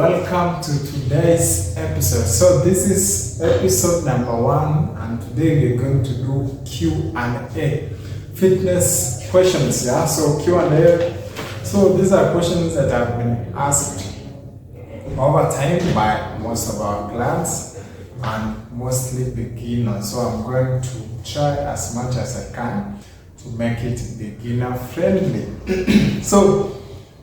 welcome to today's episode. So this is episode number 1, and today we're going to do Q&A, fitness questions. Yeah, so Q&A. So these are questions that have been asked over time by most of our clients and mostly beginners. So I'm going to try as much as I can to make it beginner friendly. So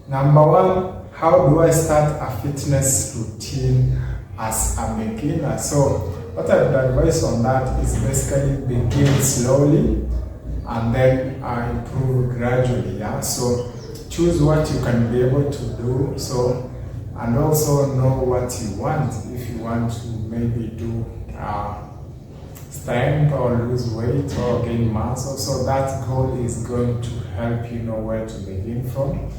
number 1, how do I start a fitness routine as a beginner? So what I would advise on that is basically begin slowly and then improve gradually. Yeah, so choose what you can be able to do. So and also know what you want. If you want to maybe do strength or lose weight or gain muscle, so that goal is going to help you know where to begin from.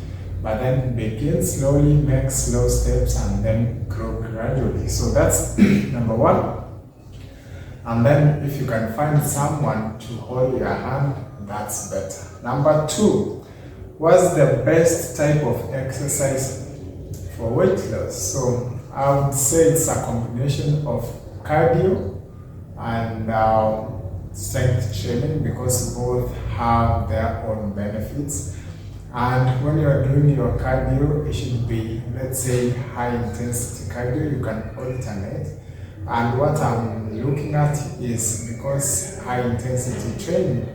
But then begin slowly, make slow steps, and then grow gradually. So that's number 1. And then if you can find someone to hold your hand, that's better. Number 2, what's the best type of exercise for weight loss? So I would say it's a combination of cardio and strength training, because both have their own benefits. And when you are doing your cardio, it should be, let's say, high intensity cardio. You can alternate. And what I'm looking at is, because high intensity training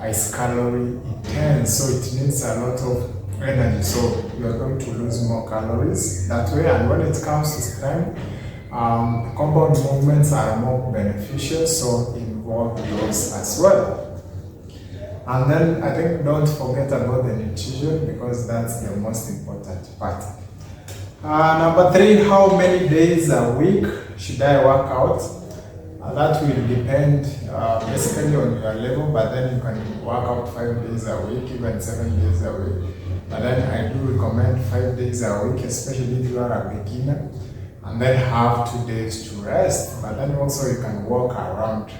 is calorie intense, so it needs a lot of energy. So you are going to lose more calories that way. And when it comes to strength, compound movements are more beneficial, so involve those as well. And then I think don't forget about the nutrition, because that's the most important part. Number 3, how many days a week should I work out? That will depend basically on your level, but then you can work out 5 days a week, even 7 days a week. But then I do recommend 5 days a week, especially if you are a beginner, and then have 2 days to rest. But then also you can walk around.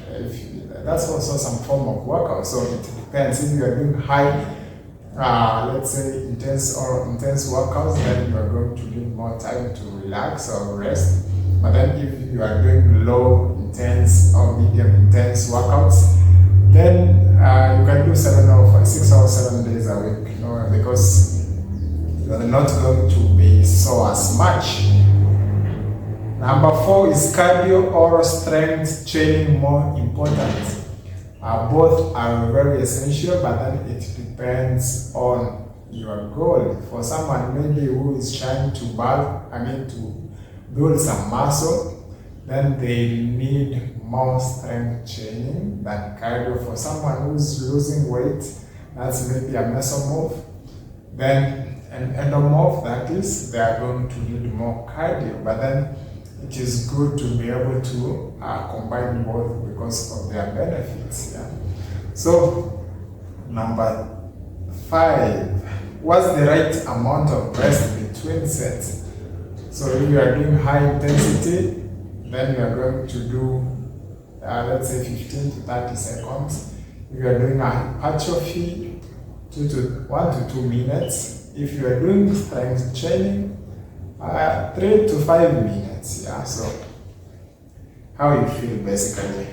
That's also some form of workout. So it depends. If you are doing high, let's say intense workouts, then you are going to need more time to relax or rest. But then if you are doing low intense or medium intense workouts, then you can do 6 or 7 days a week, because you are not going to be sore as much. Number 4, is cardio or strength training more important? Both are very essential, but then it depends on your goal. For someone maybe who is trying to to build some muscle, then they need more strength training than cardio. For someone who's losing weight, that's maybe a mesomorph, then an endomorph, that is, they are going to need more cardio. But then it is good to be able to combine both because of their benefits. Yeah. So number 5, what's the right amount of rest between sets? So if you are doing high intensity, then you are going to do let's say 15 to 30 seconds. If you are doing a hypertrophy, 1 to 2 minutes. If you are doing strength training, 3 to 5 minutes. Yeah, so how you feel basically.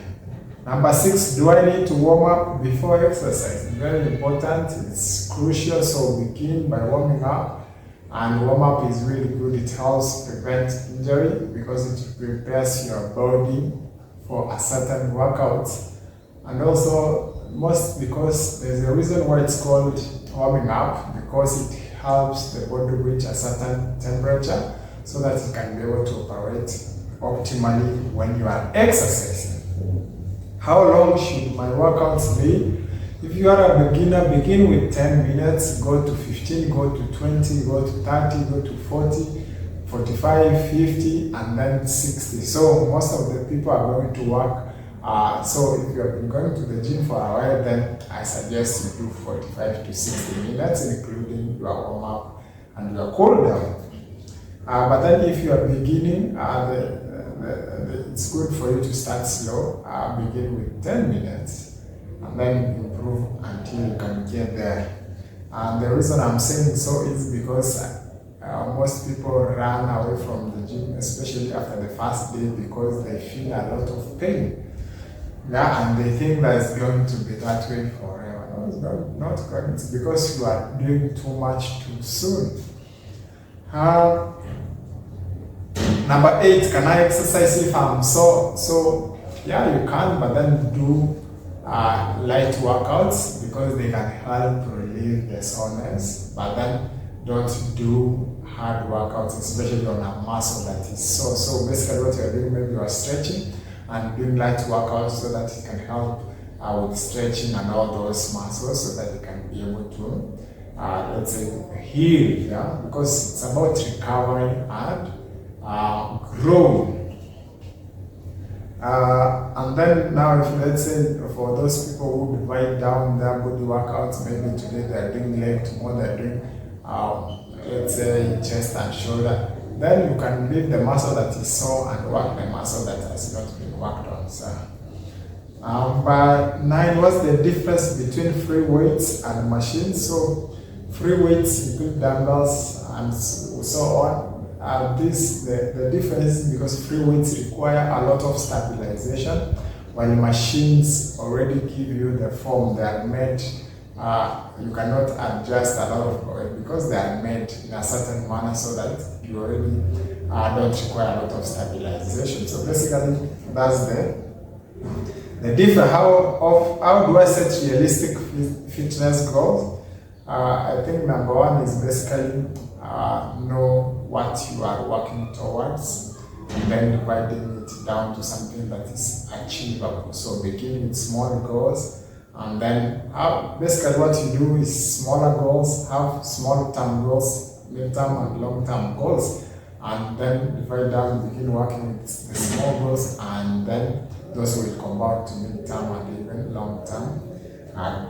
Number 6, do I need to warm up before exercise? Very important, it's crucial. So begin by warming up, and warm up is really good. It helps prevent injury because it prepares your body for a certain workout. And also, because there's a reason why it's called warming up, because it helps the body reach a certain temperature so that it can be able to operate optimally when you are exercising. How long should my workouts be? If you are a beginner, begin with 10 minutes, go to 15, go to 20, go to 30, go to 40, 45, 50, and then 60. So most of the people are going to work. So if you have been going to the gym for a while, then I suggest you do 45 to 60 minutes, including your warm-up and your cool-down. But then if you are beginning, it's good for you to start slow. Begin with 10 minutes and then improve until you can get there. And the reason I'm saying so is because most people run away from the gym, especially after the first day, because they feel a lot of pain. Yeah, and they think that it's going to be that way forever. No, it's not going. It's because you are doing too much too soon. Number 8, can I exercise if I'm so? Yeah, you can, but then do light workouts because they can help relieve the soreness. But then don't do hard workouts, especially on a muscle that is sore. So basically, what you're doing, maybe you are stretching and doing light workouts so that it can help with stretching and all those muscles, so that you can be able to, let's say, heal. Yeah, because it's about recovery and growing. And then now, if let's say for those people who divide down their body workouts, maybe today they're doing leg, tomorrow they're doing, let's say, chest and shoulder, then you can leave the muscle that is sore and work the muscle that has not been worked on. So, but 9, what's the difference between free weights and machines? So, free weights include dumbbells and so on. The difference is because free weights require a lot of stabilization, while machines already give you the form. They are made, you cannot adjust a lot of weight because they are made in a certain manner so that you already don't require a lot of stabilization. So basically, that's the difference. How do I set realistic fitness goals? I think number 1 is basically know what you are working towards, and then dividing it down to something that is achievable. So begin with small goals, and then basically what you do is smaller goals, have small term goals, mid-term and long-term goals, and then divide down, begin working with the small goals, and then those will convert to mid-term and even long-term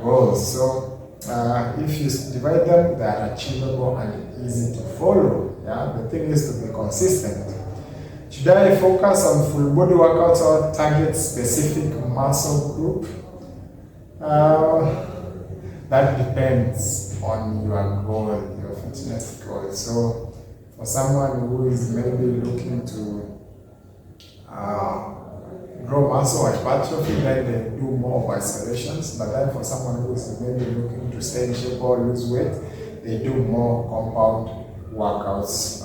goals. So if you divide them, they are achievable and easy to follow. Yeah, the thing is to be consistent. Should I focus on full body workouts or target specific muscle group? That depends on your goal, your fitness goal. So for someone who is maybe looking to grow muscle hypertrophy, then they do more of isolations. But then for someone who is maybe looking to stay in shape or lose weight, they do more compound workouts,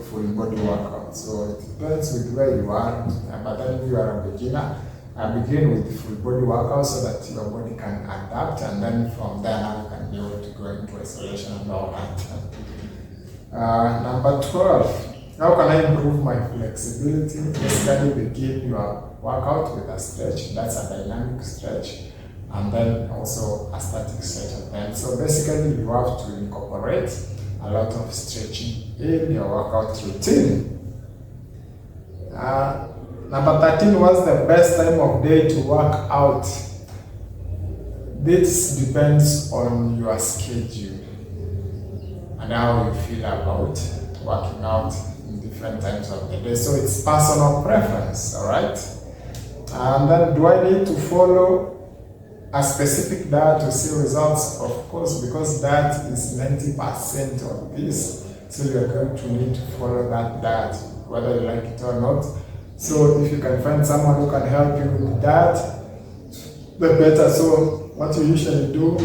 full body workouts. So it depends with where you are. But then if you are a beginner, begin with full body workouts so that your body can adapt, and then from there now you can be able to go into isolation and all that. Number 12. How can I improve my flexibility? Basically, begin your workout with a stretch. That's a dynamic stretch, and then also a static stretch at the end. So basically, you have to incorporate a lot of stretching in your workout routine. Number 13, what's the best time of day to work out? This depends on your schedule and how you feel about working out in different times of the day. So it's personal preference, all right? And then, do I need to follow a specific diet to see results? Of course, because that is 90% of this. So you're going to need to follow that diet, whether you like it or not. So if you can find someone who can help you with that, the better. So what you usually do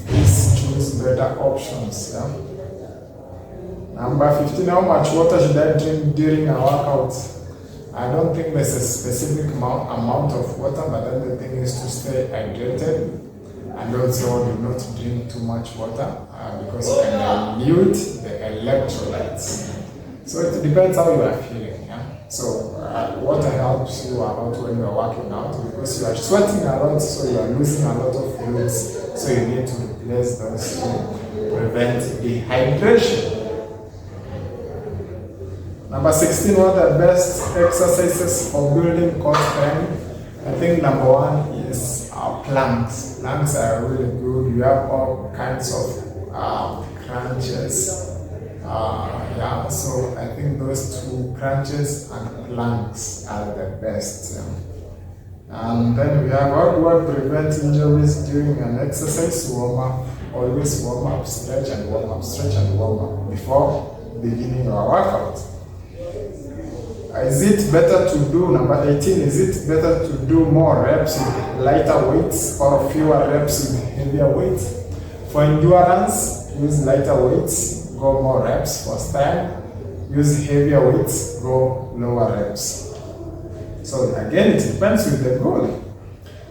is choose better options. Yeah? Number 15, how much water should I drink during a workout? I don't think there's a specific amount of water, but then the thing is to stay hydrated, and also do not drink too much water because you can dilute the electrolytes. So it depends how you are feeling. Yeah? So water helps you a lot when you are working out because you are sweating a lot, so you are losing a lot of fluids. So you need to replace those to prevent dehydration. Number 16, what are the best exercises for building core strength? I think number 1 is planks. Planks are really good. You have all kinds of crunches. Yeah, so I think those 2, crunches and planks, are the best. And then we have, how do I prevent injuries during an exercise? Warm up. Always warm up, stretch and warm up, stretch and warm up before beginning your workout. Is it better to do, number 18, is it better to do more reps with lighter weights or fewer reps with heavier weights? For endurance, use lighter weights, go more reps. For strength, use heavier weights, go lower reps. So again, it depends with the goal.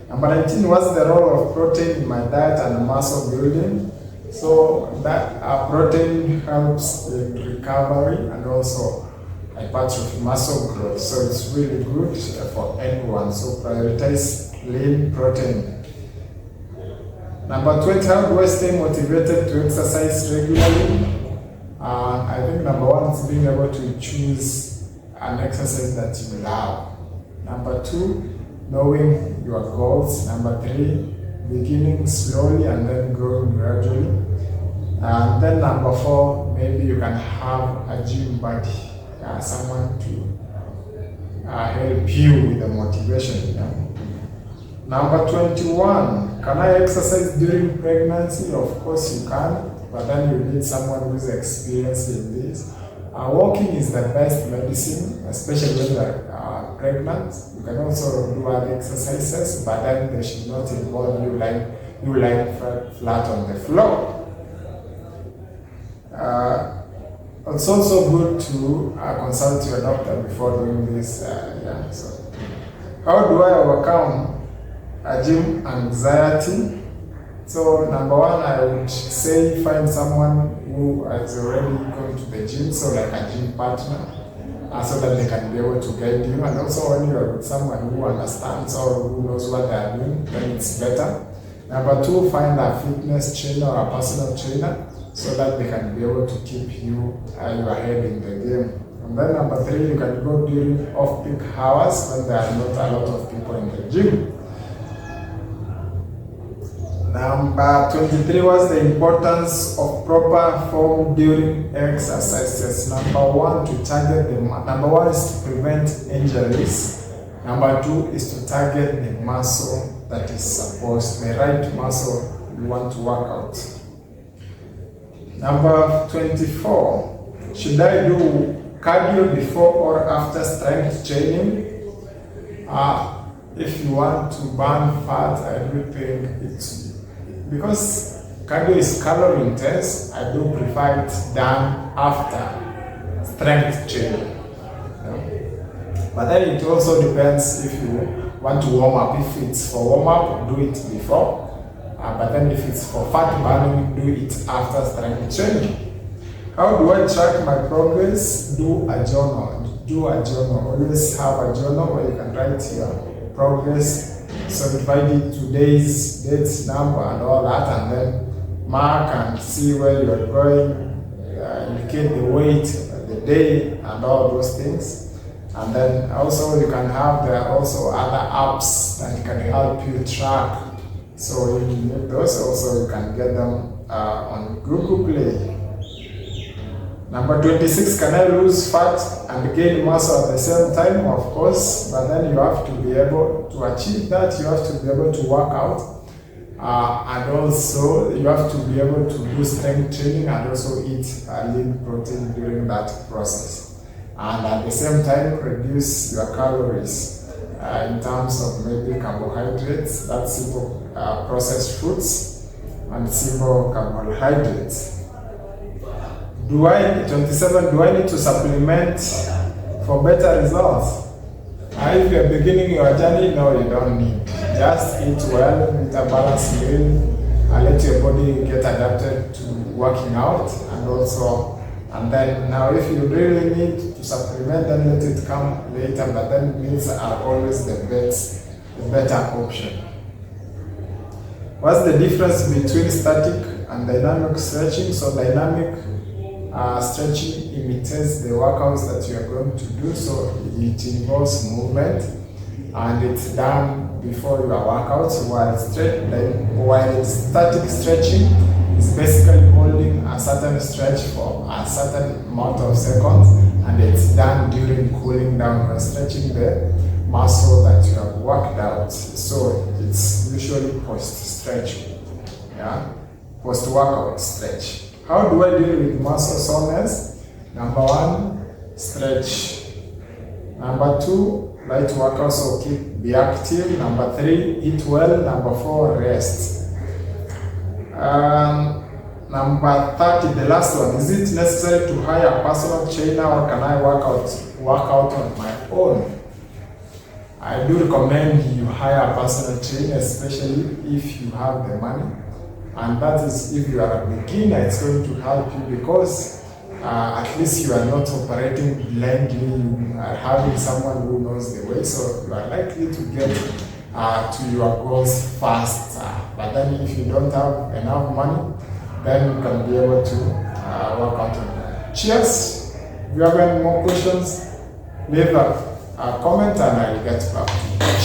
Number 19, what's the role of protein in my diet and muscle building? So that protein helps in recovery and also hypertrophy, muscle growth. So it's really good for anyone. So prioritize lean protein. Number 20, how do I stay motivated to exercise regularly? I think number 1 is being able to choose an exercise that you love. Number 2, knowing your goals. Number 3, beginning slowly and then growing gradually. And then number 4, maybe you can have a gym buddy, someone to help you with the motivation. Number 21, can I exercise during pregnancy? Of course you can, but then you need someone who's experienced in this. Walking is the best medicine, especially when you are pregnant. You can also do other exercises, but then they should not involve you lying flat on the floor. It's also good to consult your doctor before doing this. So, how do I overcome gym anxiety? So number 1, I would say find someone who has already gone to the gym, so like a gym partner, so that they can be able to guide you. And also when you are with someone who understands or who knows what they are doing, then it's better. Number 2, find a fitness trainer or a personal trainer so that they can be able to keep you your head in the game. And then number 3, you can go during off-peak hours when there are not a lot of people in the gym. Number 23, what's the importance of proper form during exercises? Number 1, to target number 1 is to prevent injuries. Number 2 is to target the muscle that is supposed, the right muscle you want to work out. Number 24, should I do cardio before or after strength training? If you want to burn fat, I do think it's, because cardio is calorie intense, I do prefer it done after strength training. But then it also depends if you want to warm up. If it's for warm up, do it before. But then if it's for fat burning, do it after strength training. How do I track my progress? Do a journal. Always have a journal where you can write your progress. So divide it to days, dates, number, and all that, and then mark and see where you are going, indicate the weight, the day, and all those things. And then also you can have, there are also other apps that can help you track. So if you need those, also you can get them on Google Play. Number 26, can I lose fat and gain muscle at the same time? Of course, but then you have to be able to achieve that. You have to be able to work out, and also you have to be able to do strength training and also eat lean protein during that process. And at the same time, reduce your calories in terms of maybe carbohydrates, that's simple processed foods, and simple carbohydrates. 27, do I need to supplement for better results? If you're beginning your journey, no, you don't need. Just eat well, eat a balanced meal, and let your body get adapted to working out. And then now if you really need to supplement, then let it come later, but then meals are always the better option. What's the difference between static and dynamic stretching? So dynamic stretching imitates the workouts that you are going to do, so it involves movement and it's done before your workouts, while static stretching is basically holding a certain stretch for a certain amount of seconds, and it's done during cooling down or stretching the muscle that you have worked out. So it's usually post-stretch, post-workout stretch. How do I deal with muscle soreness? Number 1, stretch. Number 2, light workout, so be active. Number 3, eat well. Number 4, rest. Number 30, the last one, is it necessary to hire a personal trainer or can I work out on my own? I do recommend you hire a personal trainer, especially if you have the money. And that is if you are a beginner, it's going to help you because at least you are not operating blindly, you are having someone who knows the way, so you are likely to get to your goals faster. But then if you don't have enough money, then you can be able to work out on that. Cheers! If you have any more questions, leave a comment and I'll get back to you.